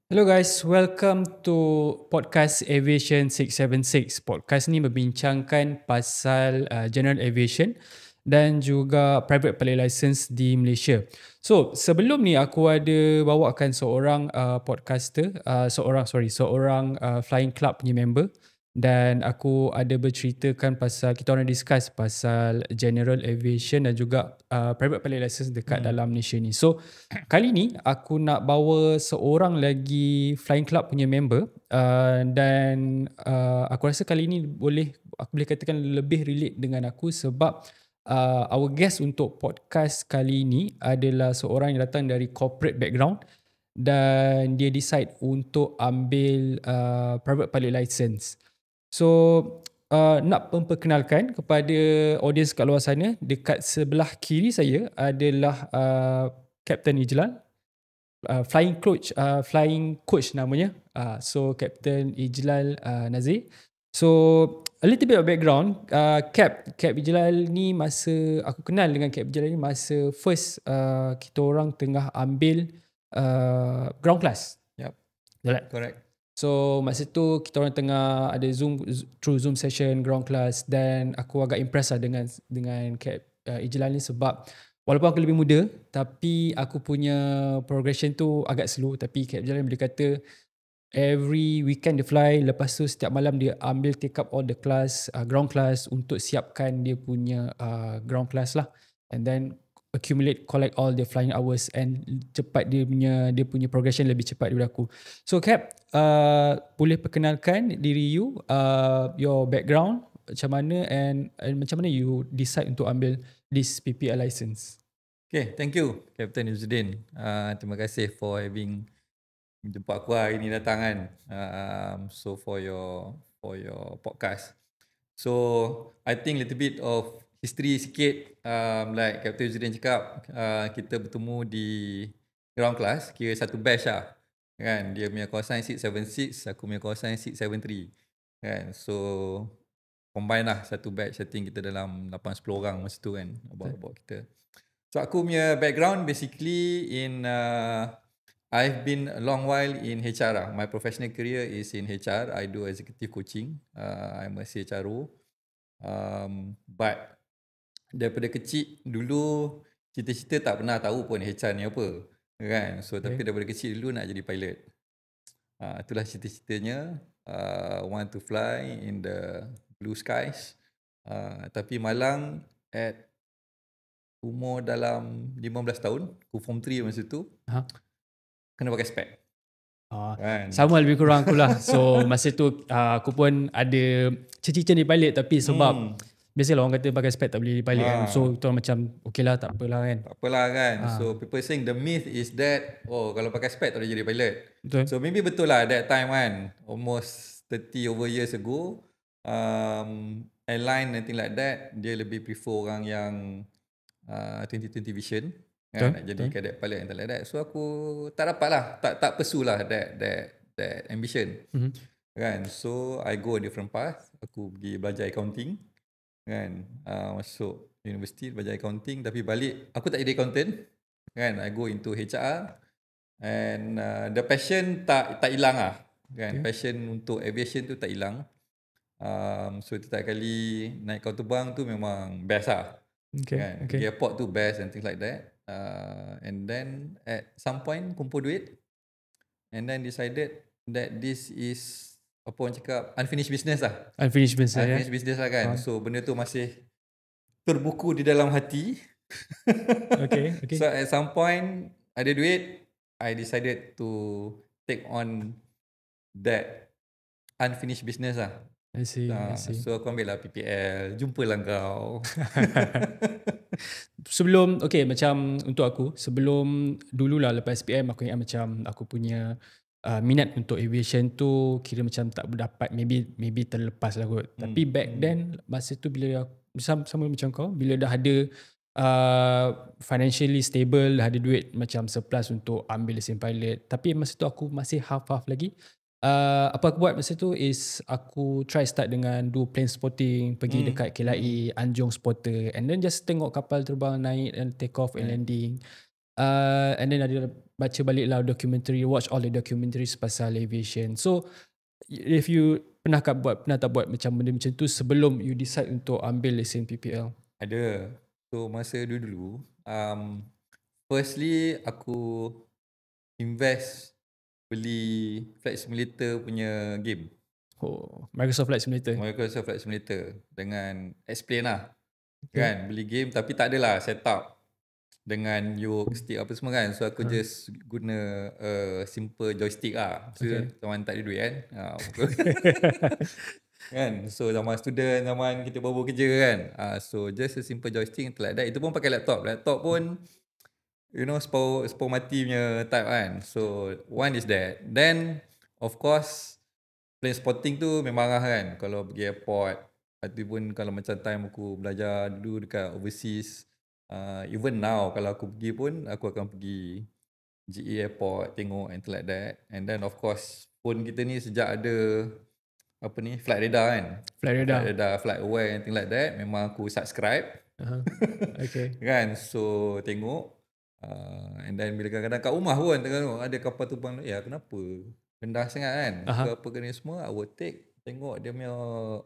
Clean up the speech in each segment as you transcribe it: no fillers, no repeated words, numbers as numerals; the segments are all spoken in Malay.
Hello guys, welcome to podcast Aviation 676. Podcast ni membincangkan pasal general aviation dan juga private pilot license di Malaysia. So, sebelum ni aku ada bawakan seorang podcaster, seorang flying club punya member, dan aku ada berceritakan pasal, kita orang discuss pasal general aviation dan juga private pilot license dekat dalam Malaysia ni. So, kali ni aku nak bawa seorang lagi flying club punya member, dan aku rasa kali ni aku boleh katakan lebih relate dengan aku sebab our guest untuk podcast kali ini adalah seorang yang datang dari corporate background dan dia decide untuk ambil private pilot license. So nak memperkenalkan kepada audience kat luar sana, dekat sebelah kiri saya adalah Captain Ijlal, flying coach namanya. So Captain Ijlal Nazir. So a little bit of background, Cap Ijlal ni, masa aku kenal dengan Cap Ijlal ni masa first kita orang tengah ambil ground class. Yep, Betul tak? correct. So masa tu kita orang tengah ada through Zoom session ground class, dan aku agak impress lah dengan Cap Ijlal ni sebab walaupun aku lebih muda tapi aku punya progression tu agak slow. Tapi Cap Ijlal boleh kata every weekend dia fly, lepas tu setiap malam dia ambil take up all the class, ground class untuk siapkan dia punya ground class lah, and then collect all the flying hours, and cepat dia punya progression lebih cepat daripada aku. So Cap, boleh perkenalkan diri you, your background macam mana, and macam mana you decide untuk ambil this PPL license. Okay, thank you Captain Izzuddin. Terima kasih for having jumpa aku hari ni datang kan. So for your podcast. So I think little bit of history sikit. Like Captain Izzuddin cakap, kita bertemu di ground class, kira satu batch lah. Kan, dia punya call sign 676, aku punya call sign 673. Kan, so combine lah satu batch. I think kita dalam 8-10 orang masa tu kan, bawa kita. So aku punya background basically in I've been a long while in HR lah. My professional career is in HR. I do executive coaching. I'm a CHRO. But daripada kecil dulu, cita-cita tak pernah tahu pun HR ni apa, kan? So tapi daripada kecil dulu nak jadi pilot. Itulah cita-citanya. Want to fly in the blue skies. Tapi malang at umur dalam 15 tahun, aku form 3 masa tu, kena pakai spek. Kan? Sama lebih kurang aku lah. So masa tu aku pun ada cita-cita jadi pilot, tapi sebab biasalah orang kata pakai spek tak boleh jadi pilot kan. So kita orang macam okay lah, tak apalah kan. Tak apalah kan. So people saying the myth is that kalau pakai spek tak boleh jadi pilot. Betul. So maybe betul lah that time kan, almost 30 over years ago, airline anything like that, dia lebih prefer orang yang 2020 vision kan, nak jadi cadet pilot and like that. So aku tak dapat lah, tak pursue lah that ambition. Kan. So I go a different path. Aku pergi belajar accounting kan, masuk universiti belajar accounting, tapi balik aku tak jadi accountant kan. I go into HR, and the passion tak hilang lah kan. Passion untuk aviation tu tak hilang. So setiap kali naik kapal terbang tu memang best lah. Kan? Pergi airport tu best and things like that. And then at some point kumpul duit, and then decided that this is apa orang cakap, unfinished business lah. Unfinished business lah kan. So benda tu masih terbuku di dalam hati. Okay. So at some point ada duit, I decided to take on that unfinished business lah. I see. So aku ambil lah PPL. Jumpalah kau. Sebelum, macam untuk aku, sebelum dululah lepas SPM, aku ingat macam aku punya minat untuk aviation tu kira macam tak berdapat, maybe terlepas lah kot. Tapi back then, masa tu bila sama macam kau, bila dah ada financially stable, dah ada duit macam surplus untuk ambil lesen pilot. Tapi masa tu aku masih half-half lagi. Apa aku buat masa tu is aku try start dengan do plane spotting, pergi dekat KLIA, Anjong spotter, and then just tengok kapal terbang naik and take off and landing. And then ada baca balik lah documentary, watch all the documentaries pasal aviation. So if you pernah tak buat macam benda macam tu sebelum you decide untuk ambil lesen PPL? Ada. So masa dulu firstly aku invest beli Flight Simulator punya game. Microsoft Flight Simulator. Microsoft Flight Simulator dengan X-Plane lah. Kan, beli game tapi tak adalah setup dengan yoke, stick apa semua kan. So aku just guna simple joystick lah. So zaman tak ada duit kan. Kan. So zaman student, zaman kita baru kerja kan. So just a simple joystick like that. Itu pun pakai laptop. Laptop pun you know sepau mati punya type kan. So one is that. Then of course plane spotting tu memang lah kan. Kalau pergi airport ataupun kalau macam time aku belajar dulu dekat overseas, even now kalau aku pergi pun aku akan pergi GE Airport tengok and like that. And then of course phone kita ni sejak ada apa ni flight radar kan, flight radar, flight aware and things like that, memang aku subscribe. Okay. Kan, so tengok and then bila kadang-kadang kat rumah pun tengok ada kapal terbang, ya kenapa rendah sangat kan, apa kena semua, I will tengok dia punya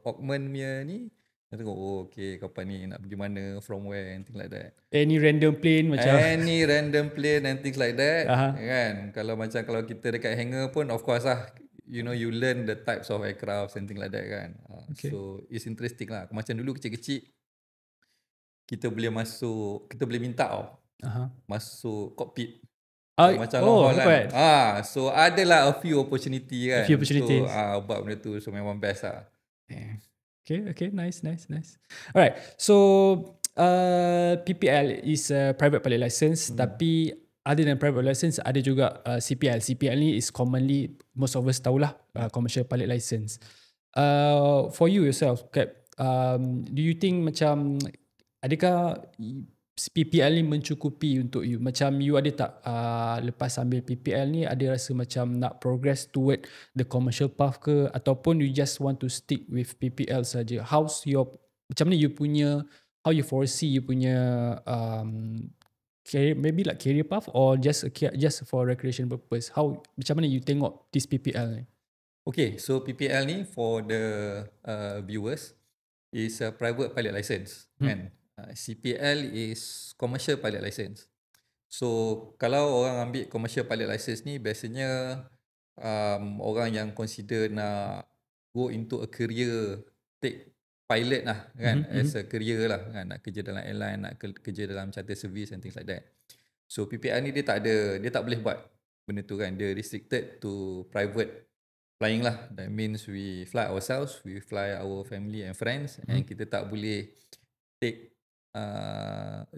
augment punya ni, tengok okay kapal ni nak pergi mana, from where and things like that. Any random plane and things like that. Kan, kalau kita dekat hangar pun of course lah, you know, you learn the types of aircraft and things like that kan. So it's interesting lah. Macam dulu kecil-kecil kita boleh minta masuk cockpit. Macam long haul kan. So adalah a few opportunity kan. So buat benda tu, so memang best lah. Okay, nice. Alright, so PPL is a private pilot license, tapi other than private license ada juga CPL. CPL ni is commonly, most of us tahulah, commercial pilot license. For you yourself, Cap, do you think macam adakah PPL ni mencukupi untuk you? Macam you ada tak lepas ambil PPL ni ada rasa macam nak progress toward the commercial path ke, ataupun you just want to stick with PPL saja? Macam mana you punya, how you foresee you punya career, maybe like career path, or just for recreation purpose? Macam mana you tengok this PPL ni? Okay, so PPL ni for the viewers is a private pilot license kan. CPL is commercial pilot license. So kalau orang ambil commercial pilot license ni biasanya orang yang consider nak go into a career, take pilot lah kan, as a career lah kan, nak kerja dalam airline, nak kerja dalam charter service and things like that. So PPL ni dia tak boleh buat benda tu kan, dia restricted to private flying lah. That means we fly ourselves, we fly our family and friends, and kita tak boleh take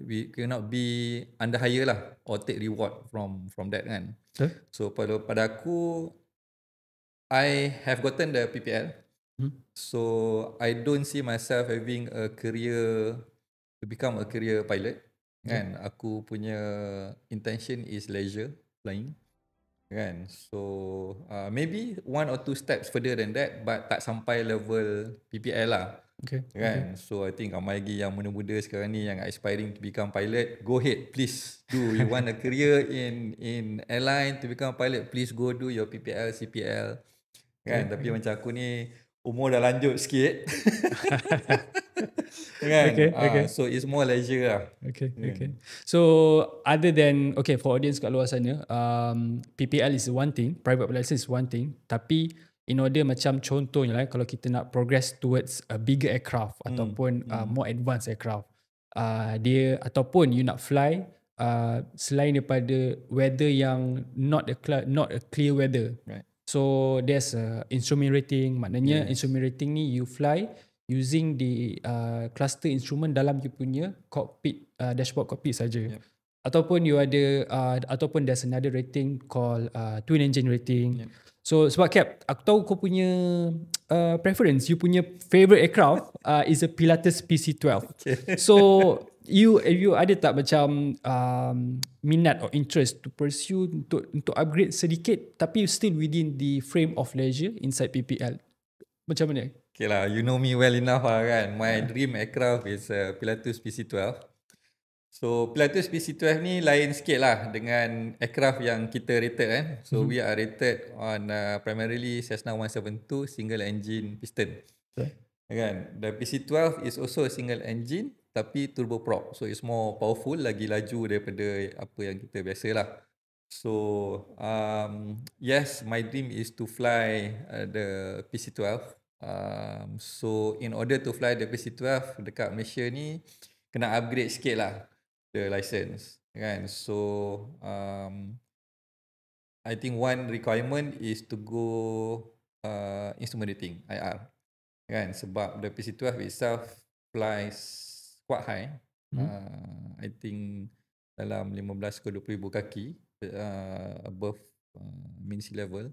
we cannot be under hire lah or take reward from that kan. So pada aku, I have gotten the PPL, so I don't see myself having a career to become a career pilot kan. Aku punya intention is leisure flying kan. So maybe 1 or 2 steps further than that, but tak sampai level PPL lah. Kan. So I think ramai lagi yang muda-muda sekarang ni yang aspiring to become pilot, go ahead, please do. You want a career in airline to become a pilot, please go do your PPL, CPL kan. Tapi macam aku ni umur dah lanjut sikit kan. So it's more leisure lah. Okay. So other than, for audience kat luar sana, PPL is one thing, private license is one thing, tapi in order macam contohnya lah, kalau kita nak progress towards a bigger aircraft ataupun more advanced aircraft, dia ataupun you nak fly selain daripada weather yang not a clear weather, right? So there's a instrument rating, maknanya instrument rating ni you fly using the cluster instrument dalam you punya cockpit, dashboard cockpit saja. Ataupun you ada ataupun there's another rating called twin engine rating. So sebab Cap, aku tahu kau punya preference, you punya favorite aircraft is a Pilatus PC-12. So you ada tak macam minat or interest to pursue untuk upgrade sedikit tapi still within the frame of leisure inside PPL? Macam mana? Okay lah, you know me well enough lah kan. My dream aircraft is Pilatus PC-12. So Pilatus PC-12 ni lain sikit lah dengan aircraft yang kita rated kan. So we are rated on primarily Cessna 172 single engine piston. Okay. Kan? The PC-12 is also a single engine tapi turboprop. So it's more powerful, lagi laju daripada apa yang kita biasa lah. So yes, my dream is to fly the PC-12. So in order to fly the PC-12 dekat Malaysia ni, kena upgrade sikit lah the license kan. So I think one requirement is to go instrument rating IR kan, sebab the PC-12 itself flies quite high. I think dalam 15 ke 20,000 kaki above mean sea level.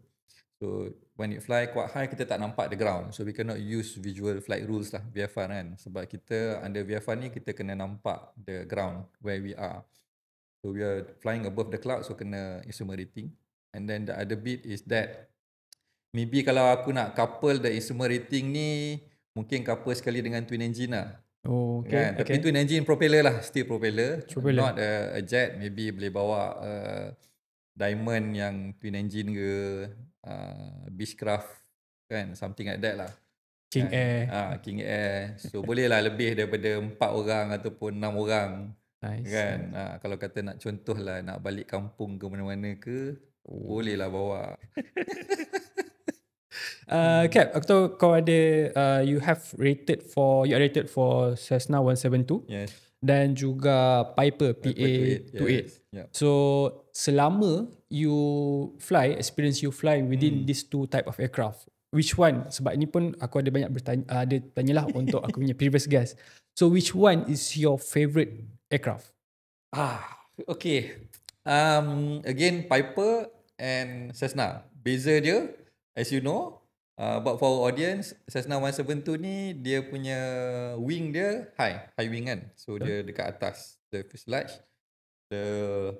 So when it fly quite high, kita tak nampak the ground. So we cannot use visual flight rules lah, VFR kan. Sebab kita under VFR ni, kita kena nampak the ground where we are. So we are flying above the cloud, so kena instrument rating. And then the other bit is that maybe kalau aku nak couple the instrument rating ni, mungkin couple sekali dengan twin engine lah. Oh, okay. Kan? Tapi twin engine propeller lah, still propeller. Propeller. Not a jet, maybe boleh bawa Diamond yang twin engine ke, Beechcraft kan, something like that lah. King kan? Air. King Air. So boleh lah lebih daripada 4 orang ataupun 6 orang. Nice. Kan? Kalau kata nak contoh lah, nak balik kampung ke mana-mana ke, boleh lah bawa. Cap, aku tahu kau ada you are rated for Cessna 172. Yes. Dan juga Piper PA-28. Yes. Yep. So selama you experience you fly within these two type of aircraft, which one? Sebab ni pun aku ada banyak tanyalah untuk aku punya previous guest. So which one is your favorite aircraft? Okay. Again, Piper and Cessna. Beza dia, as you know, but for our audience, Cessna 172 ni dia punya wing dia high wing kan. So dia dekat atas the fuselage. The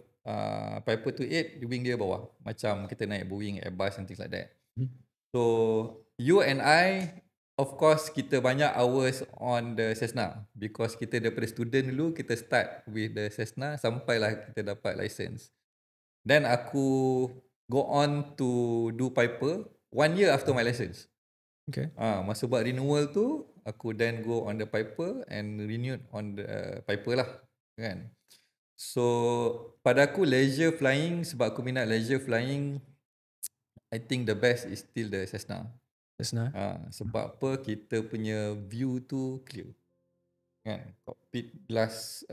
Piper 28, the wing dia bawah. Macam kita naik Boeing, Airbus and things like that. So you and I, of course, kita banyak hours on the Cessna because kita daripada student dulu, kita start with the Cessna sampailah kita dapat license. Then aku go on to do Piper 1 year after my license. Okay. Masa buat renewal tu, aku then go on the Piper and renewed on the Piper lah kan. So pada aku leisure flying, sebab aku minat leisure flying, I think the best is still the Cessna. Sebab apa, kita punya view tu clear kan. Cockpit glass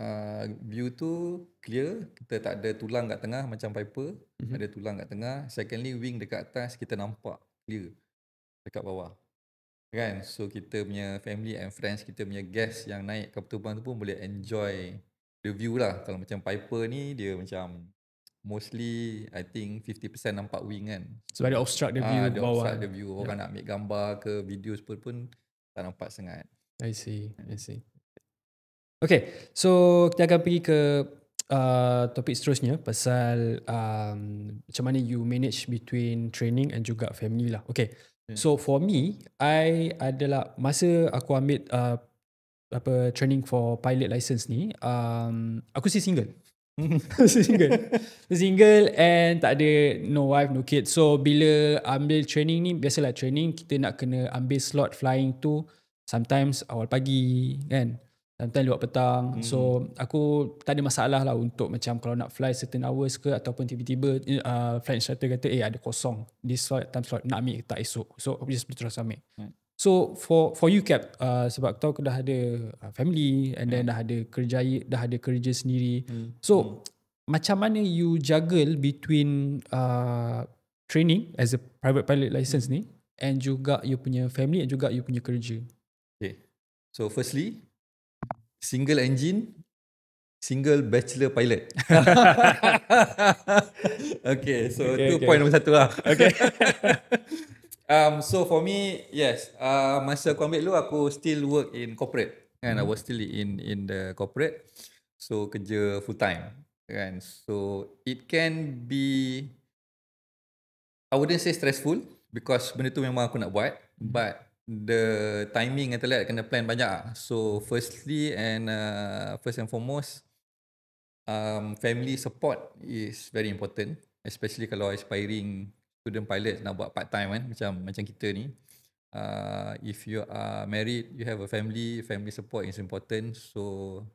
view tu clear. Kita tak ada tulang kat tengah macam Piper. Ada tulang kat tengah. Secondly, wing dekat atas kita nampak clear dekat bawah kan. So kita punya family and friends, kita punya guest yang naik kapal terbang tu pun boleh enjoy the view lah. Kalau macam Piper ni, dia macam mostly I think 50% nampak wing kan. Sebab dia obstruct the view dia bawah. obstruct the view. Orang nak ambil gambar ke video pun tak nampak sangat. I see. Okay, so kita akan pergi ke topik seterusnya pasal macam mana you manage between training and juga family lah. Okay, so for me, I adalah masa aku ambil training for pilot license ni, aku single. single and tak ada, no wife, no kid. So bila ambil training ni, biasalah training kita nak kena ambil slot flying tu sometimes awal pagi kan, sometimes lewat petang. So aku tak ada masalah lah untuk macam kalau nak fly certain hours ke, ataupun tiba-tiba flight instructor kata ada kosong this time slot, nak ambil tak esok, so aku just terus ambil. So for you Cap, sebab tahu kau dah ada family and then dah ada kerja sendiri. So macam mana you juggle between training as a private pilot license ni and juga you punya family and juga you punya kerja? Okay. So firstly, single engine, single bachelor pilot. Okay, so okay. Point nombor 1 lah. Okay. So for me, yes, masa aku ambil dulu, aku still work in corporate kan. I was still in the corporate, so kerja full time kan. So it can be, I wouldn't say stressful because benda tu memang aku nak buat, but the timing and kena plan banyak. So first and foremost, family support is very important, especially kalau aspiring student pilot nak buat part time kan, macam kita ni. If you are married, you have a family support is important. So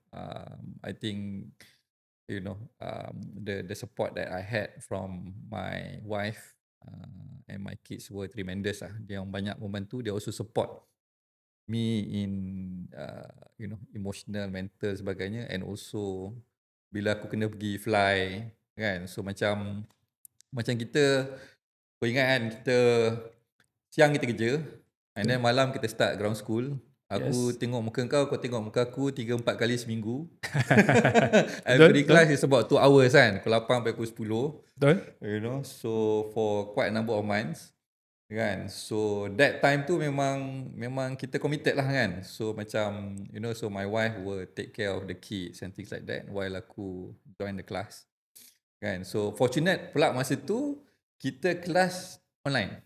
I think the support that I had from my wife and my kids were tremendous lah. Dia yang banyak membantu. They also support me in emotional, mental sebagainya, and also bila aku kena pergi fly kan, so macam kita, kau ingat kan, kita siang kita kerja and then malam kita start ground school. Aku tengok muka kau tengok muka aku 3-4 kali seminggu. Every class is about 2 hours kan, pukul 8 sampai pukul 10. Betul. So for quite a number of months kan, so that time tu memang kita committed lah kan. So macam so my wife will take care of the kids and things like that while aku join the class kan. So fortunate pula masa tu kita kelas online.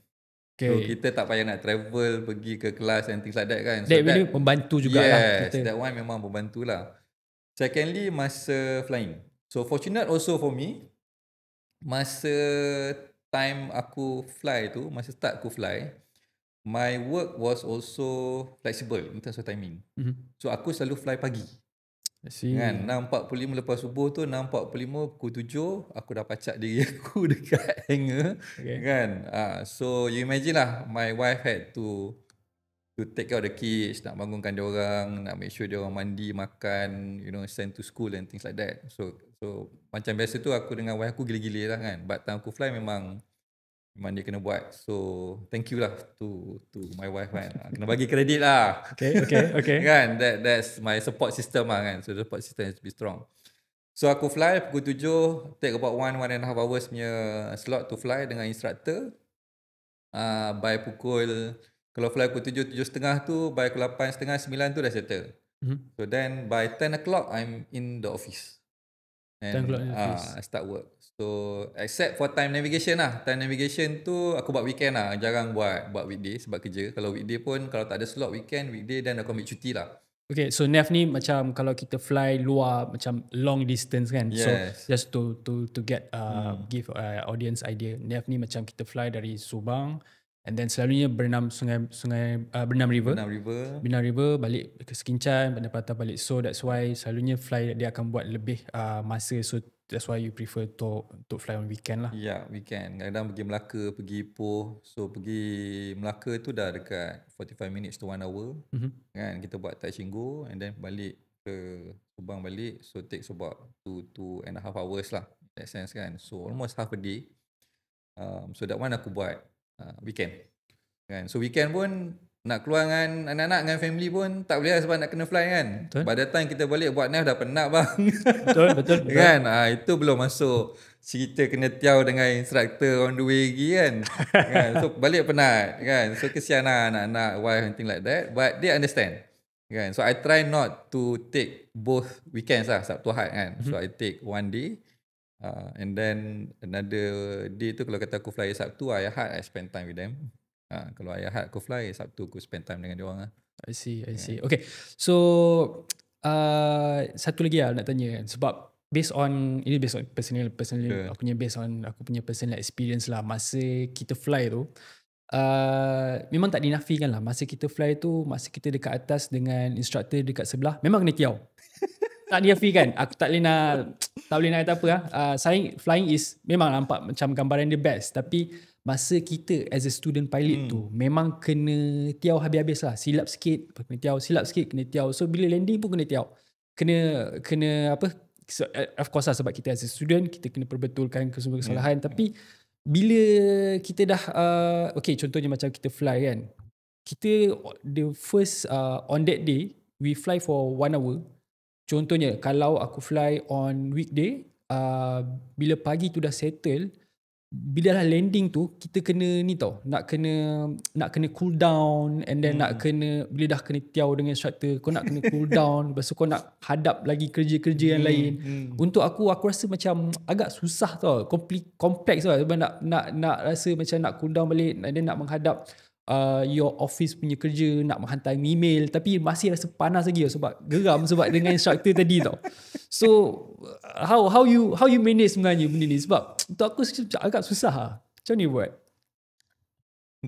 So kita tak payah nak travel pergi ke kelas and things like that kan. So that membantu jugalah kita. Yes, that one memang membantulah. Secondly, masa flying. So fortunate also for me, masa time aku fly tu, masa start aku fly, my work was also flexible in terms of timing. So aku selalu fly pagi. Kan 6.45 lepas subuh tu, 6.45 pukul 7 aku dah pacak diri aku dekat hangar kan. So you imagine lah, my wife had to take care of the kids, nak bangunkan dia orang, nak make sure dia orang mandi, makan, send to school and things like that. So macam biasa tu aku dengan wife aku gila-gila lah kan, but time aku fly memang dia kena buat. So thank you lah to my wife kan. Kena bagi kredit lah. Okay. Kan, that's my support system lah kan. So the support system has to be strong. So aku fly pukul 7, take about 1.5 hours punya slot to fly dengan instructor. By pukul, kalau fly pukul 7.30 tu, by pukul 8.30, 9 tu dah settle. So then by 10 o'clock I'm in the office. And I start work. So except for time navigation lah. Time navigation tu aku buat weekend lah. Jarang buat weekday sebab kerja. Kalau weekday pun, kalau tak ada slot weekday then aku ambil cuti lah. Okay, so nav ni macam kalau kita fly luar macam long distance kan. Yes. So just to get give audience idea. Nav ni macam kita fly dari Subang and then selalunya berenam Bernam River balik ke Sekincan, Bandar Patah balik. So that's why selalunya fly dia akan buat lebih masa. So that's why you prefer untuk fly on weekend lah. Ya, weekend. Kadang-kadang pergi Melaka, pergi Ipoh. So pergi Melaka tu dah dekat 45 minutes to 1 hour. Kan, kita buat touch and go and then balik ke Subang balik. So takes about 2.5 hours lah. In that sense kan. So almost half a day. So that one aku buat weekend kan. So weekend pun nak keluar dengan anak-anak, dengan family pun tak boleh lah sebab nak kena fly kan. Betul. By the time kita balik buat nav dah penat bang. Betul. Kan, itu belum masuk cerita kena tiaw dengan instructor on the way lagi kan. So balik penat kan. So kesian lah anak-anak, wife and things like that. But they understand kan. So I try not to take both weekends lah, Sabtu Ahad kan. So I take one day and then another day tu kalau kata aku fly Sabtu, Ahad I spend time with them. Kalau Ahad aku fly, Sabtu aku spend time dengan dia orang lah. I see. Okay, so satu lagi lah nak tanya kan. Sebab based on personal aku punya personal experience lah, masa kita fly tu memang tak dinafikan lah, masa kita fly tu, masa kita dekat atas dengan instructor dekat sebelah, memang kena tiaw. Tak dinafikan. Aku tak boleh nak kata apa lah. Flying is memang nampak macam gambaran dia best, tapi masa kita as a student pilot tu memang kena tiaw habis-habis lah. Silap sikit kena tiaw, kena tiaw. So bila landing pun kena tiaw. Kena apa, so, of course lah, sebab kita as a student kita kena perbetulkan semua kesalahan. Tapi bila kita dah okay, contohnya macam kita fly kan, kita the first on that day we fly for 1 hour. Contohnya kalau aku fly on weekday, bila pagi tu dah settle, bila dah landing tu kita kena ni tau, nak kena cool down and then nak kena, bila dah kena tiaw dengan instructor, kau nak kena cool down, lepas tu kau nak hadap lagi kerja-kerja yang lain. Untuk aku rasa macam agak susah tau, kompleks tau, sebab nak rasa macam nak cool down balik and then nak menghadap your office punya kerja, nak menghantar email, tapi masih rasa panas lagi sebab geram sebab dengan instructor tadi tau. So how you manage sebenarnya benda ni? Sebab untuk aku agak susah lah. Macam ni buat?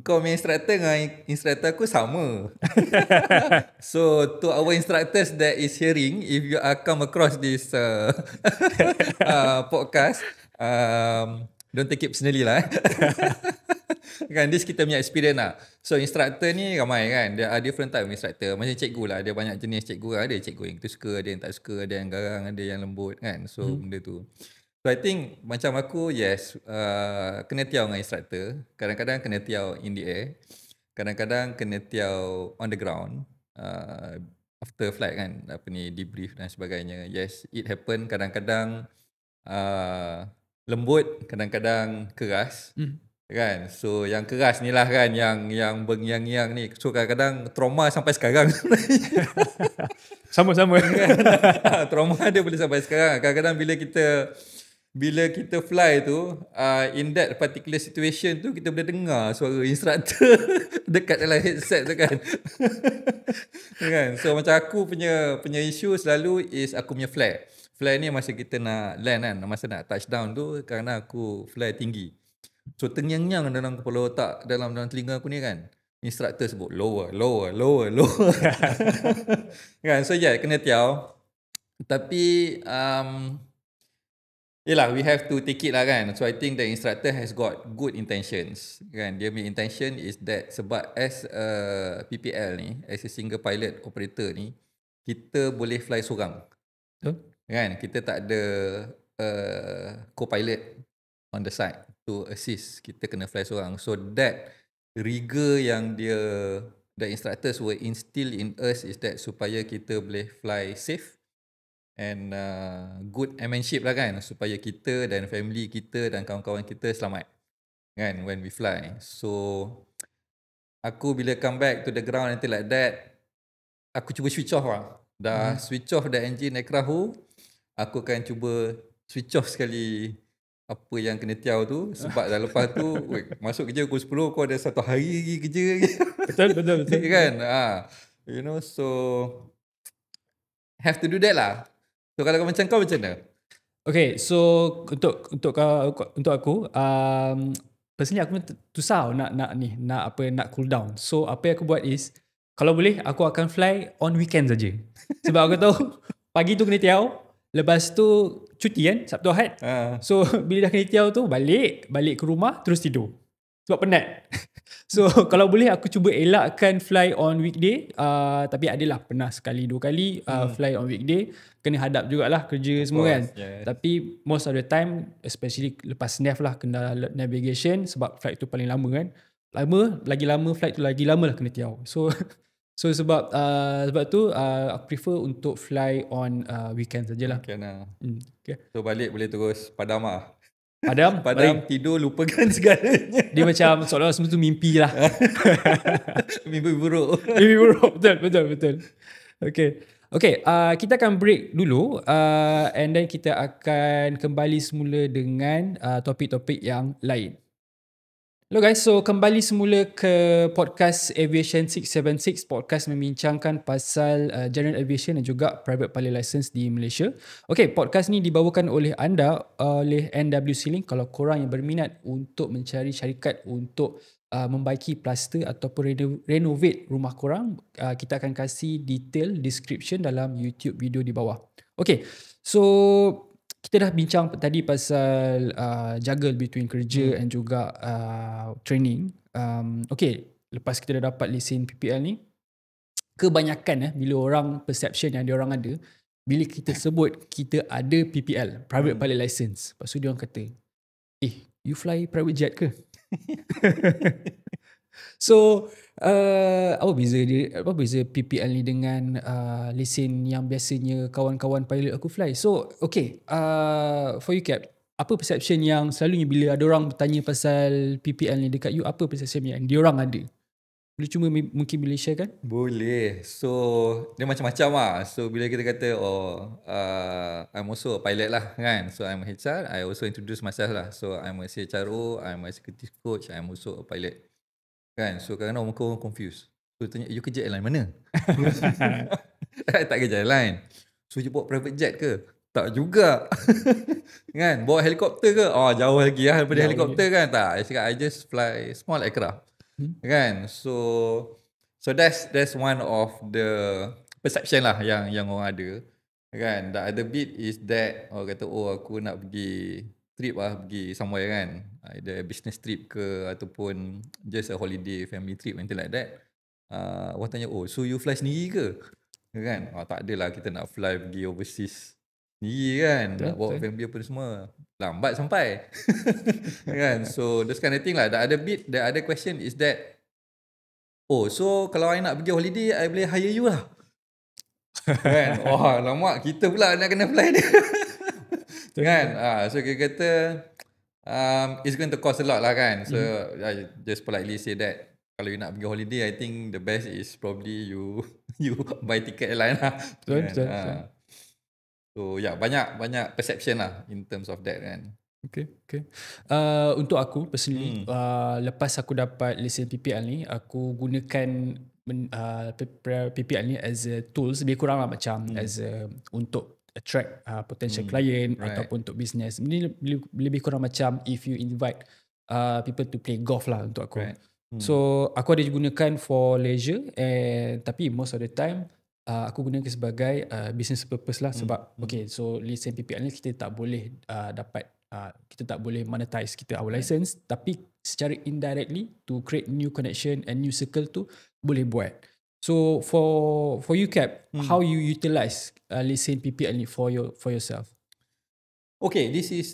Kau punya instructor dengan instructor aku sama. So to our instructors that is hearing, if you are come across this podcast, don't take it personally lah. Kan, this kita punya experience lah. So instructor ni ramai kan. There are different type of instructor. Macam cikgu lah. Ada banyak jenis cikgu. Ada cikgu yang kita suka, ada yang tak suka, ada yang garang, ada yang lembut kan. So benda tu. So I think macam aku, yes, kena tiaw dengan instructor. Kadang-kadang kena tiaw in the air. Kadang-kadang kena tiaw on the ground. After flight kan, apa ni, debrief dan sebagainya. Yes, it happen. Kadang-kadang lembut, kadang-kadang keras. Kan? So yang keras ni lah kan, yang bengyang-yang ni. So kadang-kadang trauma sampai sekarang. Sama-sama. Trauma dia boleh sampai sekarang. Kadang-kadang bila kita fly tu, in that particular situation tu, kita boleh dengar suara instructor dekat dalam headset tu kan. Kan? So macam aku punya issue selalu is aku punya flare. Flare ni masa kita nak land kan, masa nak touchdown tu, kerana aku flare tinggi. So tengyang-nyang dalam kepala otak, dalam telinga aku ni kan, instructor sebut lower. Kan? So yeah, kena tiaw. Tapi yelah, we have to take it lah kan. So I think the instructor has got good intentions kan. Dia punya intention is that sebab as a PPL ni, as a single pilot operator ni, kita boleh fly seorang kan. Kita tak ada co-pilot on the side to assist. Kita kena fly seorang. So that rigor yang the instructors will instill in us is that supaya kita boleh fly safe and good airmanship lah kan, supaya kita dan family kita dan kawan-kawan kita selamat kan when we fly. So aku bila come back to the ground nanti like that, aku cuba switch off lah. Dah switch off the engine aircraft tu, aku akan cuba switch off sekali apa yang kena tiaw tu. Sebab dah lepas tu masuk kerja pukul 10, kau ada satu hari lagi kerja lagi. Betul. Kan? You know, so have to do that lah. So kalau macam kau macam mana? Okay, so untuk aku, personally aku susah nak cool down. So apa yang aku buat is, kalau boleh aku akan fly on weekend saja. Sebab aku tahu pagi tu kena tiaw, lepas tu cuti kan, Sabtu Ahad. So bila dah kena tiaw tu balik ke rumah terus tidur. Sebab penat. So kalau boleh aku cuba elakkan fly on weekday, tapi adalah pernah sekali 2 kali fly on weekday, kena hadap jugalah kerja semua kan. Tapi most of the time, especially lepas NAV lah, kena navigation, sebab flight tu paling lama kan. Lagi lama flight tu, lagi lama lah kena tiaw. So sebab tu aku prefer untuk fly on weekend sajalah. Okay. So balik boleh terus padam lah. Padam, tidur, lupakan segalanya. Dia macam seolah-olah semua tu mimpi lah. Mimpi buruk. Betul. Okay, kita akan break dulu, and then kita akan kembali semula dengan topik-topik yang lain. Hello guys, so kembali semula ke podcast Aviation 676. Podcast membincangkan pasal General Aviation dan juga Private Pilot License di Malaysia. Okay, podcast ni dibawakan oleh anda, oleh NWC Link. Kalau korang yang berminat untuk mencari syarikat untuk membaiki plaster ataupun renovate rumah korang, kita akan kasih detail description dalam YouTube video di bawah. Okay, so kita dah bincang tadi pasal juggle between kerja and juga training. Okay, lepas kita dah dapat lesen PPL ni, kebanyakan bila orang perception yang diorang ada, bila kita sebut kita ada PPL, Private Pilot License, lepas tu diorang kata, you fly private jet ke? So apa beza PPL ni dengan lesen yang biasanya kawan-kawan pilot aku fly? So okay, for you Cap, apa perception yang selalunya bila ada orang bertanya pasal PPL ni dekat you, apa perception yang diorang ada? Boleh cuma mungkin boleh share kan? Boleh. So dia macam-macam lah. So bila kita kata I'm also a pilot lah kan. So I'm a HR, I also introduce myself lah. So I'm a CHRO, I'm a executive coach, I'm also a pilot kan. So kadang-kadang orang confused. So tanya, you kerja airline mana? Tak kerja airline. So you bawa private jet ke? Tak juga. Kan, bawa helikopter ke? Oh, jauh lagi lah daripada Jauh helikopter kan. Tak, I cakap I just fly small aircraft. Kan. So that's one of the perception lah yang orang ada. Kan. The other bit is that orang kata, oh aku nak pergi trip lah, pergi somewhere kan. Either business trip ke ataupun just a holiday family trip, anything like that. Orang tanya, oh so you fly sendiri ke? Kan? Tak adalah kita nak fly pergi overseas sendiri kan. Nak bawa family apa semua. Lambat sampai. Kan? So this kind of thing lah. The other question is that, oh so kalau I nak pergi holiday, I boleh hire you lah. Kan? Wah, lama kita pula nak kena fly dia. Kan? So kita kata it's going to cost a lot lah kan. So I just politely say that kalau you nak pergi holiday, I think the best is probably you buy ticket airline lah. Betul. So banyak perception lah in terms of that kan. Okay. Untuk aku personally, lepas aku dapat lesen PPL ni, aku gunakan PPL ni as a tools, lebih kurang lah macam as a, untuk attract potential client ataupun untuk business. Ini lebih kurang macam if you invite people to play golf lah untuk aku. So aku ada gunakan for leisure, tapi most of the time aku gunakan sebagai business purpose lah. Sebab okay, so lesen PPL ni kita tak boleh dapat, kita tak boleh monetize kita our license, tapi secara indirectly to create new connection and new circle tu boleh buat. So for you Cap, how you utilize lesen PPL ni for yourself? Okay, this is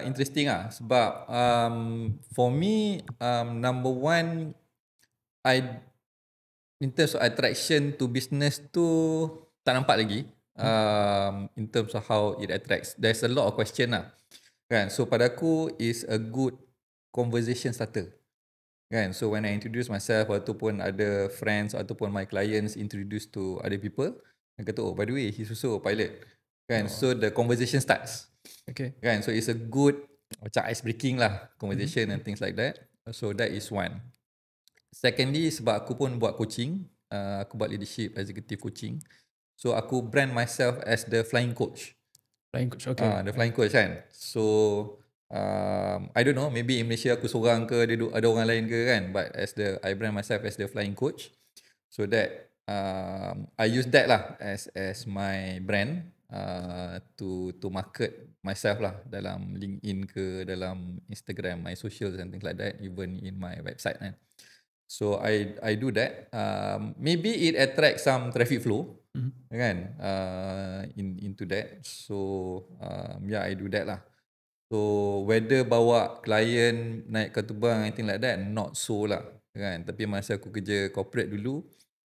interesting lah. Sebab for me, number one, in terms of attraction to business tu tak nampak lagi. In terms of how it attracts, there's a lot of question lah. Kan? So pada aku is a good conversation starter. Kan? So when I introduce myself ataupun ada friends ataupun my clients introduce to other people, I kata, oh by the way, he's also a pilot. Kan? So the conversation starts. Okay. Kan? So it's a good macam ice breaking lah conversation and things like that. So that is one. Secondly, sebab aku pun buat coaching, aku buat leadership, executive coaching. So aku brand myself as the flying coach. Flying coach, okay. The flying coach kan. So I don't know, maybe in Malaysia aku seorang ke, ada orang lain ke kan. But I brand myself as the flying coach. So that I use that lah as my brand to market myself lah dalam LinkedIn ke, dalam Instagram, my socials and things like that, even in my website kan. So I do that. Maybe it attracts some traffic flow, kan? Into that. So I do that lah. So whether bawa klien naik ke terbang, anything like that, not so lah, kan? Tapi masa aku kerja corporate dulu,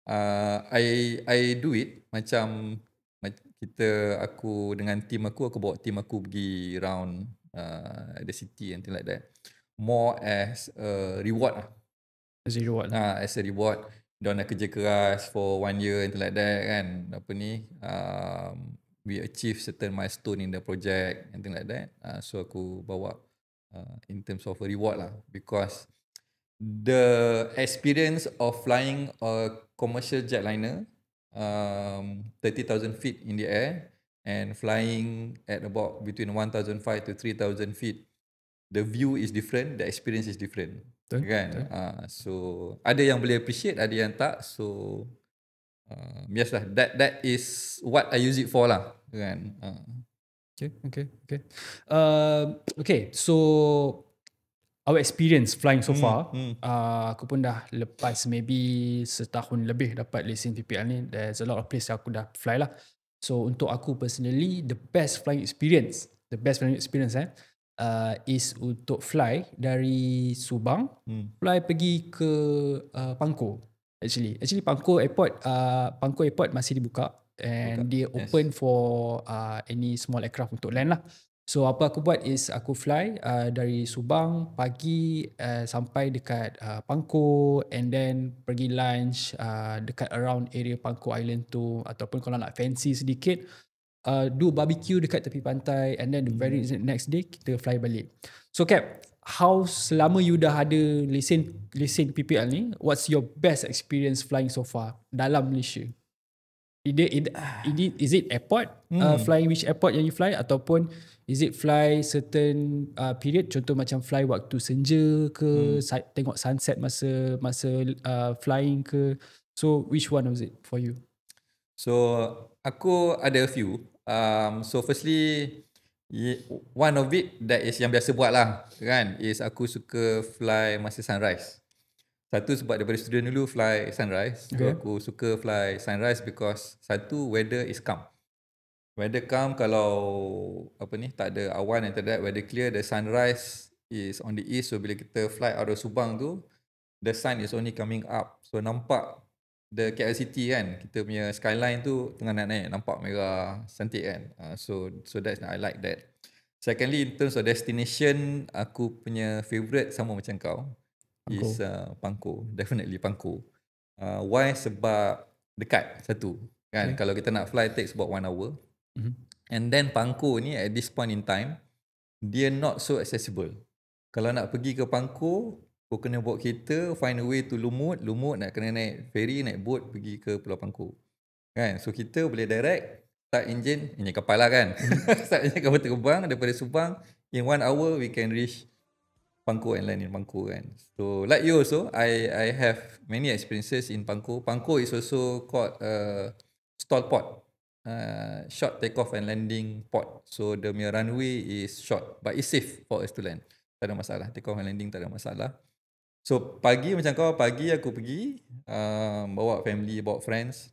I do it macam aku dengan team aku bawa team aku pergi around the city, anything like that. More as a reward lah. As a reward. As a reward. Diorang dah kerja keras for 1 year, anything like that kan. We achieve certain milestone in the project, anything like that. So aku bawa in terms of a reward lah. Because the experience of flying a commercial jetliner 30,000 feet in the air and flying at about between 1,500 to 3,000 feet, the view is different, the experience is different. Betul, kan? So ada yang boleh appreciate, ada yang tak. So yes lah, that is what I use it for lah, kan? Okay. Okay, so our experience flying so far, aku pun dah lepas maybe setahun lebih dapat lesen PPL ni. There's a lot of place aku dah fly lah. So untuk aku personally, the best flying experience is untuk fly dari Subang, fly pergi ke Pangkor. Actually Pangkor Airport masih dibuka and dia open for any small aircraft untuk land lah. So apa aku buat is aku fly dari Subang pagi sampai dekat Pangkor, and then pergi lunch dekat around area Pangkor Island tu, ataupun kalau nak fancy sedikit, do barbecue dekat tepi pantai, and then the very next day kita fly balik. So Cap, how selama you dah ada lesen PPL ni, what's your best experience flying so far dalam Malaysia? Is it airport? Flying which airport yang you fly, ataupun is it fly certain period, contoh macam fly waktu senja ke, tengok sunset masa flying ke? So which one was it for you? So aku ada a few. So firstly, one of it that is yang biasa buat lah kan, is aku suka fly masa sunrise. Satu sebab daripada student dulu fly sunrise. So aku suka fly sunrise because satu, weather is calm. Weather calm, kalau tak ada awan and that, weather clear, the sunrise is on the east. So bila kita fly out of Subang tu, the sun is only coming up. So nampak the KL City kan, kita punya skyline tu tengah naik-naik, nampak merah, cantik kan. So that's, I like that. Secondly, in terms of destination, aku punya favourite sama macam kau, is Pangkor. Definitely Pangkor. Why? Sebab dekat satu kan. Kalau kita nak fly, takes about 1 hour. And then Pangkor ni at this point in time, dia not so accessible. Kalau nak pergi ke Pangkor, kau kena bawa kereta, find a way to Lumut nak kena naik ferry, naik boat pergi ke Pulau Pangkor kan. So kita boleh direct start enjin kapal lah kan. Start enjin kapal terbang daripada Subang, in 1 hour we can reach Pangkor and land in Pangkor kan. So like you also, I have many experiences in Pangkor. Pangkor is also called stall port, short takeoff and landing port. So the runway is short, but it's safe for us to land. Tak ada masalah, takeoff and landing tak ada masalah. So pagi macam kau, pagi aku pergi, bawa family, bawa friends.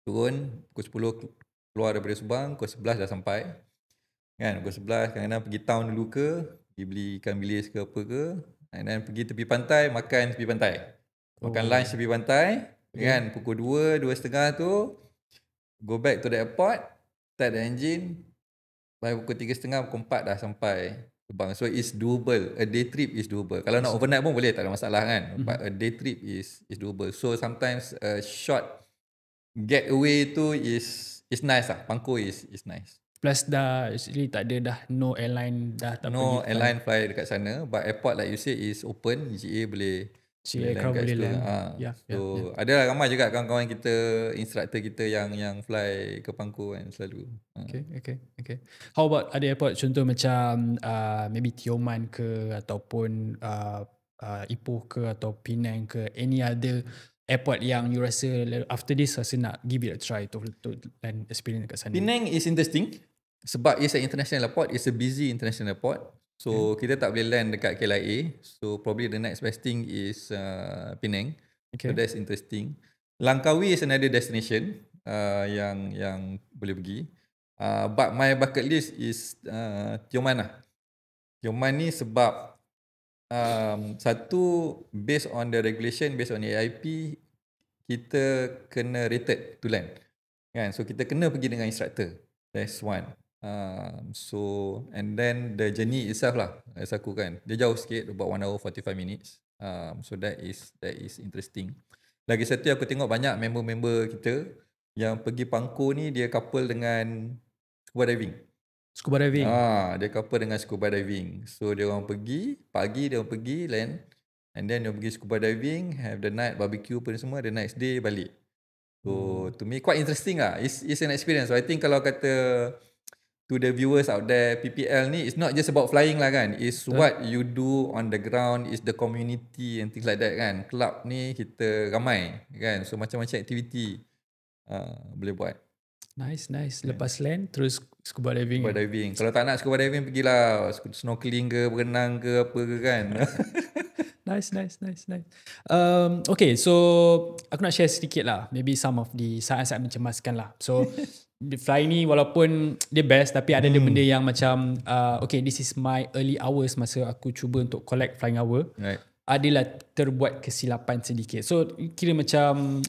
Turun pukul 10 keluar daripada Subang, pukul 11 dah sampai kan. Pukul 11 kadang-kadang pergi town dulu ke, pergi beli ikan bilis ke apa ke, and then pergi tepi pantai, makan tepi pantai, makan lunch tepi pantai kan. Pukul 2, 2.30 tu go back to the airport, start the engine, by pukul 3.30, pukul 4 dah sampai Subang. So it's doable, a day trip is doable. Kalau nak overnight pun boleh, tak ada masalah kan. But a day trip is doable. So sometimes a short getaway tu is nice lah. Pangkor is nice. Plus dah actually tak ada dah no airline dah tak no pergi airline fly dekat sana, but airport like you say is open, GA boleh aircraft boleh land. So ada lah ramai juga kawan-kawan kita, instructor kita yang fly ke Pangkor kan selalu. Okay. How about ada airport contoh macam maybe Tioman ke, ataupun Ipoh ke, atau Penang ke, any other airport yang you rasa after this rasa nak give it a try to land experience dekat sana? Penang is interesting sebab it's an international airport, it's a busy international airport. So kita tak boleh land dekat KLIA. So probably the next best thing is Penang. So that's interesting. Langkawi is another destination yang boleh pergi. But my bucket list is Tioman lah. Tioman ni sebab satu, based on the regulation, based on AIP, kita kena rated to land kan. So kita kena pergi dengan instructor. That's one. So and then the journey itself lah, as aku kan, dia jauh sikit, about 1 hour 45 minutes. So that is interesting. Lagi satu aku tengok banyak member-member kita yang pergi Pangkor ni, dia couple dengan scuba diving. Dia couple dengan scuba diving. So dia orang pergi pagi, dia orang pergi land, and then dia pergi scuba diving, have the night barbecue pun semua, the next day balik. So to me quite interesting lah. It's an experience. So I think kalau kata to the viewers out there, PPL ni it's not just about flying lah kan. It's what you do on the ground, is the community and things like that kan. Club ni kita ramai kan. So macam-macam aktiviti boleh buat. Nice. Lepas land terus scuba diving. Kalau tak nak scuba diving, pergilah snorkeling ke, berenang ke, apa ke kan. Nice. Okay, so aku nak share sedikit lah, maybe some of the saat-saat mencemaskan lah. So the fly ni walaupun dia best, tapi ada benda yang macam okay, this is my early hours masa aku cuba untuk collect flying hour. Right. Adalah terbuat kesilapan sedikit. So kira macam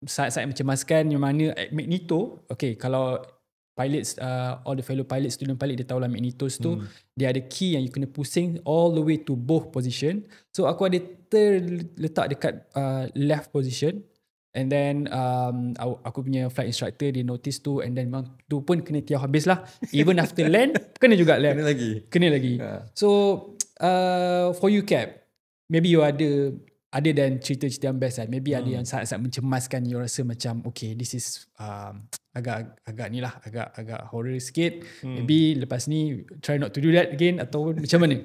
saat-saat mencemaskan yang mana Magneto, okay, kalau pilots, all the fellow pilots, student pilot, dia tahulah Magnetos tu, dia ada key yang you kena pusing all the way to both position. So aku ada terletak dekat left position, And then aku punya flight instructor dia notice tu, and then memang tu pun kena tiaw habis lah. Even after land kena juga land. Kena lagi. So for you Cap, maybe you ada other than cerita-cerita yang best kan, maybe ada yang sangat-sangat mencemaskan, you rasa macam okay, this is agak ni lah, agak horror sikit. Maybe lepas ni try not to do that again, atau macam mana?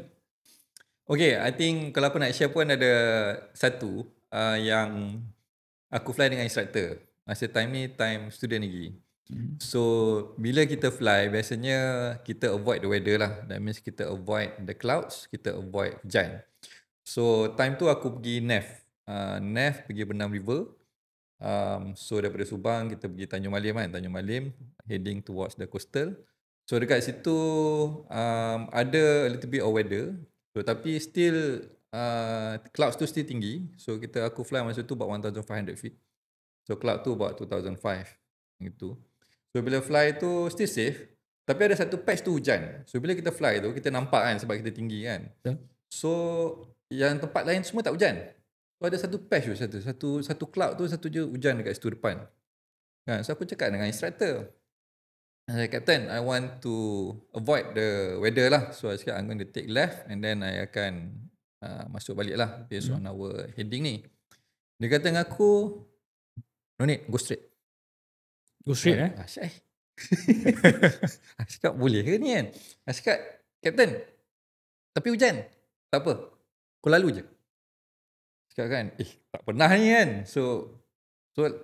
Okay, I think kalau aku nak share pun ada satu yang aku fly dengan instructor. Masa time ni time student lagi. So bila kita fly, biasanya kita avoid the weather lah. That means kita avoid the clouds, kita avoid hujan. So time tu aku pergi Nef pergi Benam River. So daripada Subang kita pergi Tanjung Malim kan. Tanjung Malim heading towards the coastal. So dekat situ ada a little bit of weather. So tapi still clouds tu still tinggi. So aku fly masa tu about 1500 feet. So cloud tu about 2005 gitu. So bila fly tu still safe. Tapi ada satu patch tu hujan. So bila kita fly tu kita nampak kan sebab kita tinggi kan. So yang tempat lain semua tak hujan. So ada satu patch tu, satu cloud tu satu je hujan dekat situ depan. Kan? So aku cakap dengan instructor, Captain, I want to avoid the weather lah. So I cakap I'm going to take left and then I akan masuk balik lah based on our heading ni. Dia kata dengan aku, no need, go straight. Go straight Asyik. Aku cakap boleh ke ni kan? Aku cakap, Captain, tapi hujan. Tak apa, kau lalu je. Cakap kan, tak pernah ni kan. So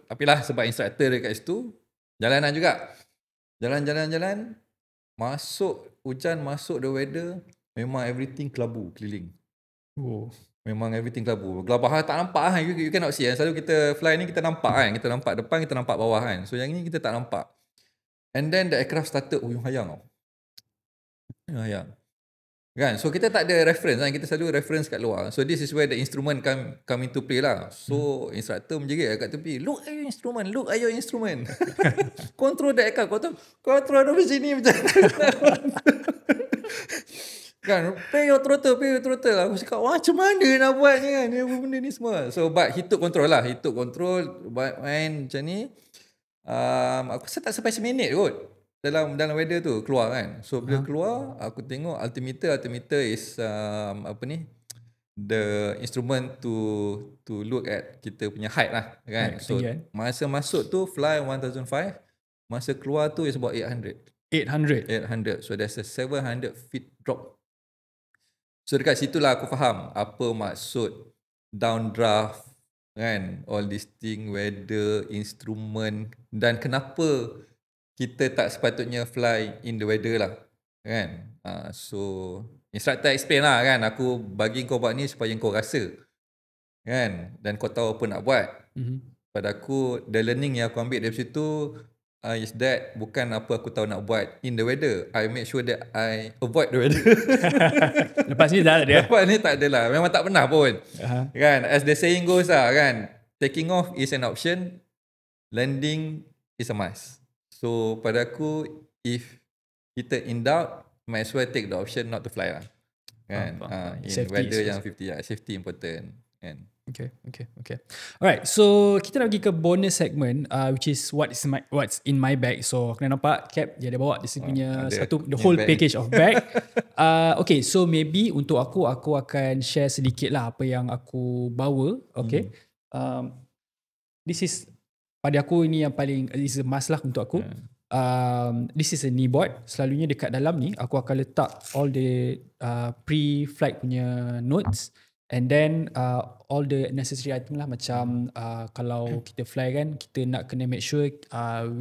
tapi lah sebab instructor dekat situ, jalanan juga. Jalan. Masuk hujan, masuk the weather, memang everything kelabu keliling. Memang everything kelabu. Gelabah tak nampak kan. You cannot see kan. Selalu kita fly ni kita nampak kan. Kita nampak depan, kita nampak bawah kan. So yang ni kita tak nampak. And then the aircraft started uyung hayang tau. Hayang. Kan? So kita tak ada reference kan. Kita selalu reference kat luar. So this is where the instrument come into play lah. So instructor menjerit kat tepi. Look at your instrument. Control the aircraft. Control dari sini macam kan, pay your throttle. Aku cakap, macam mana nak buat ni kan, benda ni semua. So but he took control lah. Main macam ni. Aku rasa tak sampai seminit kot dalam weather tu keluar kan. So bila keluar, aku tengok altimeter is the instrument to look at kita punya height lah kan. So masa masuk tu fly 1005, masa keluar tu is about 800. So there's a 700 feet drop. So dekat situlah aku faham apa maksud downdraft kan, all this thing, weather, instrument, dan kenapa kita tak sepatutnya fly in the weather lah kan. So instructor explain lah kan, aku bagi kau buat ni supaya kau rasa kan, dan kau tahu apa nak buat. Pada aku, the learning yang aku ambil dari situ is that bukan apa aku tahu nak buat in the weather, I make sure that I avoid the weather. Lepas ni tak ada. Lepas ni tak ada lah, memang tak pernah pun. Kan, as the saying goes lah kan, taking off is an option, landing is a must. So pada aku, if kita in doubt, might as well take the option not to fly lah kan. In safety weather yang 50 safety important kan. Okay. Alright, so kita nak pergi ke bonus segment, which is what's in my bag. So kena nampak Cap dia ada bawa dia punya the whole bag. Package of bag. Okay, so maybe untuk aku akan share sedikit lah apa yang aku bawa. Okay. This is pada aku ini yang paling is a must lah untuk aku. This is a knee board. Selalunya dekat dalam ni aku akan letak all the pre-flight punya notes. And then all the necessary item lah, macam kalau kita fly kan, kita nak kena make sure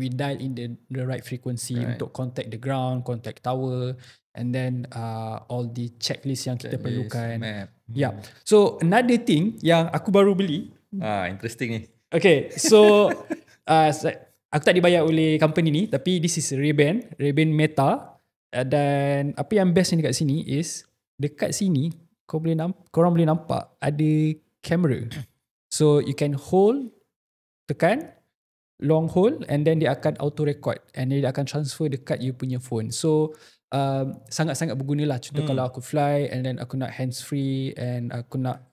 we dial in the right frequency untuk contact the ground, contact tower, and then all the checklist yang kita perlukan. Yeah. So another thing yang aku baru beli. Interesting ni. Okay, so aku tak dibayar oleh company ni, tapi this is Ray-Ban Meta. Dan apa yang best ni dekat sini is dekat sini korang boleh nampak ada kamera. So you can tekan long hold, and then dia akan auto record, and dia akan transfer dekat you punya phone. So sangat-sangat berguna lah. Contoh kalau aku fly and then aku nak hands free and aku nak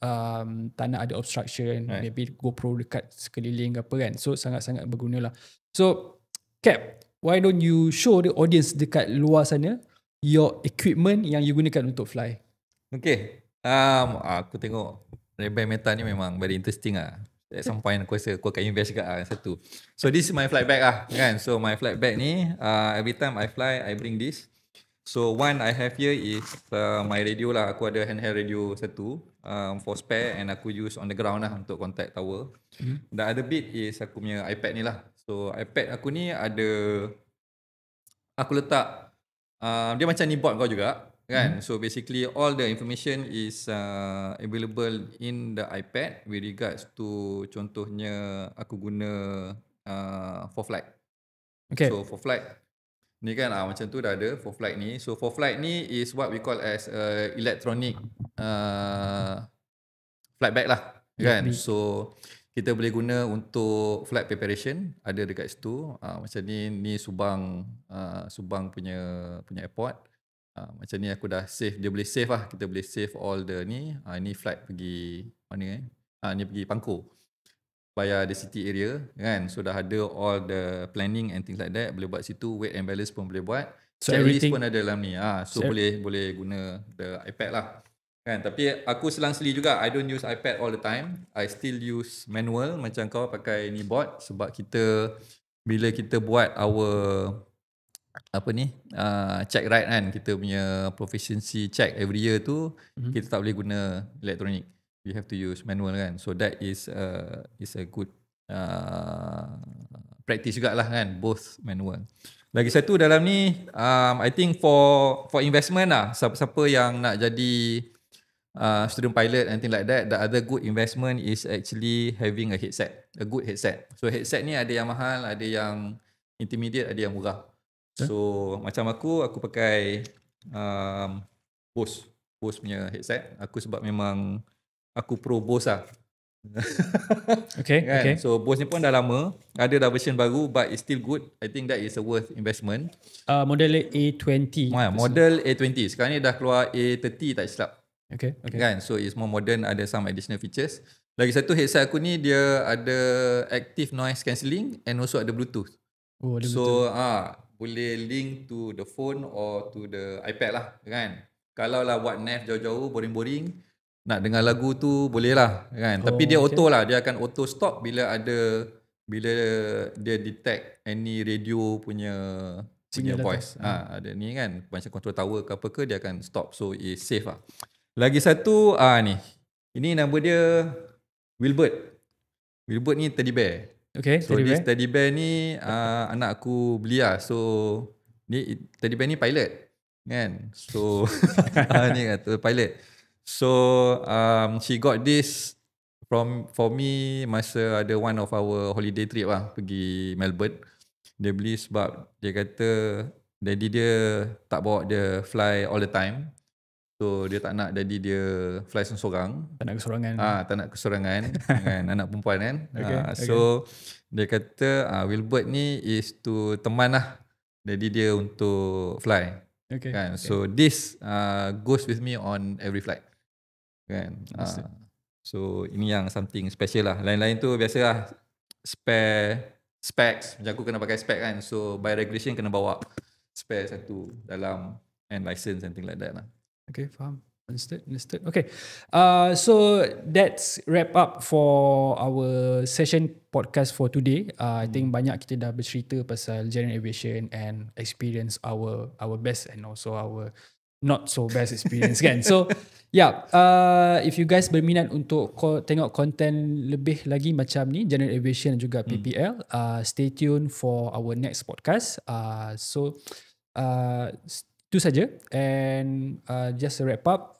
tak nak ada obstruction, maybe GoPro dekat sekeliling apa kan. So sangat-sangat berguna lah. So Cap, why don't you show the audience dekat luar sana your equipment yang you gunakan untuk fly? Okay. Aku tengok Ray-Ban Meta ni memang very interesting lah. At some point aku rasa aku akan invest juga satu. So this is my flight bag lah kan. So my flight bag ni every time I fly I bring this. So one I have here is my radio lah. Aku ada handheld radio satu for spare and aku use on the ground lah untuk contact tower. The other bit is aku punya iPad ni lah. So iPad aku ni ada, aku letak dia macam ni board kau juga kan. So basically all the information is available in the iPad with regards to contohnya aku guna for flight. Okay. So for flight ni kan macam tu dah ada for flight ni. So for flight ni is what we call as electronic flight bag lah kan. So kita boleh guna untuk flight preparation, ada dekat situ. Macam ni Subang punya airport. Macam ni aku dah save, dia boleh save lah. Kita boleh save all the ni. Ni flight pergi mana ni pergi Pangkor via the city area kan. So dah ada all the planning and things like that. Boleh buat situ, weight and balance pun boleh buat. So checklist pun ada dalam ni. So boleh guna the iPad lah kan. Tapi aku selang-seli juga, I don't use iPad all the time. I still use manual macam kau pakai ni board. Sebab kita bila kita buat our check ride kan, kita punya proficiency check every year tu, kita tak boleh guna elektronik. We have to use manual kan. So that is a good practice jugalah kan, both manual. Lagi satu dalam ni, I think for investment lah, siapa-siapa yang nak jadi student pilot and things like that, the other good investment is actually having a headset, a good headset. So headset ni ada yang mahal, ada yang intermediate, ada yang murah. So macam aku pakai Bose punya headset. Aku sebab memang aku pro Bose lah. Okay, kan? okay. So Bose ni pun dah lama, ada dah version baru, but it's still good. I think that is a worth investment. Model A20. Model A20. Sekarang ni dah keluar A30 tak silap. Okay. Kan? So it's more modern, ada some additional features. Lagi satu headset aku ni dia ada active noise cancelling and also ada Bluetooth. Oh, ada so boleh link to the phone or to the iPad lah kan. Kalau lah buat nav jauh-jauh boring-boring, nak dengar lagu tu boleh lah kan. Tapi dia auto lah, dia akan auto stop bila dia detect any radio punya voice. Ada ni kan, macam control tower ke apa ke, dia akan stop. So it's safe lah. Lagi satu ni. Ini nama dia Wilbert. Wilbert ni teddy bear. Okay, so this teddy bear ni anak aku beli lah. So ni teddy bear ni pilot kan. So ni kata pilot. So she got this for me masa ada one of our holiday trip lah, pergi Melbourne. Dia beli sebab dia kata daddy dia tak bawa dia fly all the time. So dia tak nak daddy dia fly seorang. Tak nak kesorangan. Tak nak kesorangan kan, anak perempuan kan. Okay, so dia kata Wilbert ni is to teman lah daddy dia untuk fly. Okay. Kan. So this goes with me on every flight. Kan. So ini yang something special lah. Lain-lain tu biasalah specs. Macam aku kena pakai spec kan. So by regulation kena bawa spare satu dalam and license and things like that lah. Okay, faham. Understood. Okay. So that's wrap up for our session podcast for today. I think banyak kita dah bercerita pasal general aviation and experience our best and also our not so best experience kan. So yeah, if you guys berminat untuk tengok konten lebih lagi macam ni, general aviation juga PPL, stay tuned for our next podcast. So itu saja, and just a wrap up,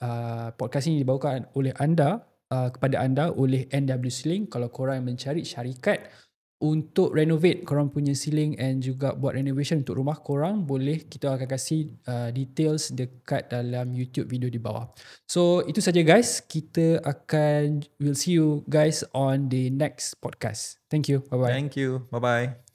podcast ini dibawakan oleh anda, kepada anda oleh NW Ceiling. Kalau korang mencari syarikat untuk renovate korang punya ceiling and juga buat renovation untuk rumah korang, boleh, kita akan kasih details dekat dalam YouTube video di bawah. So itu saja guys, we'll see you guys on the next podcast. Thank you, bye bye. Thank you, bye bye.